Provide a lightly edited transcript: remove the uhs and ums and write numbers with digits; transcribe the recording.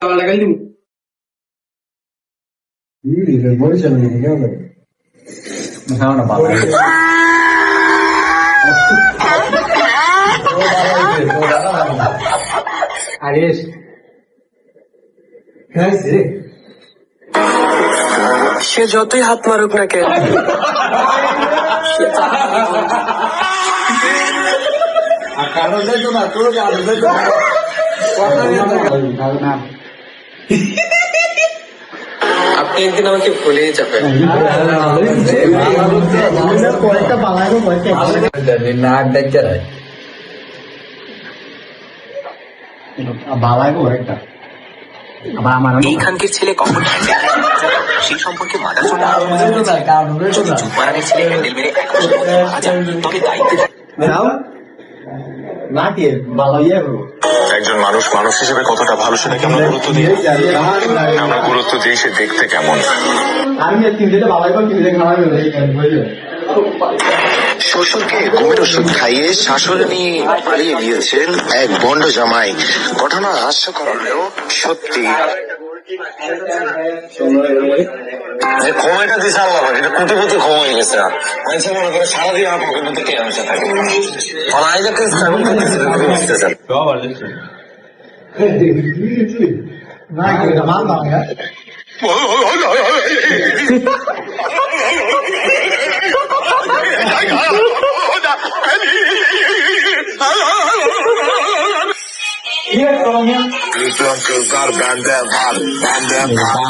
লাগাই দিব সে যতই হাত মারুক না কেন আপনি একদিন আমাকে ভুলেই যাবেন। এই খানকির ছেলে কখন সেই সম্পর্কে মাথা চোটা যদি চুপারানের ছেলে হ্যান্ডেল মেরে তবে দায়িত্বে একজন মানুষ মানুষ হিসেবে কতটা ভালো সেটাকে আমরা গুরুত্ব দিই আমরা গুরুত্ব দিই সে দেখতে কেমন। শ্বশুরকে ঘুমের ওষুধ খাইয়ে শাশুড়ি নিয়ে পালিয়ে গিয়েছেন এক বন্ড জামাই। ঘটনা হাস্যকর হলেও সত্যি। সময়টা দিছে আল্লাহ, এটা কোটি কোটি ক্ষমা হয়ে গেছে। মানুষের মনে করে সারাদিন আমার পকেট মধ্যে কে আসা থাকে kızlar bende var, bende var.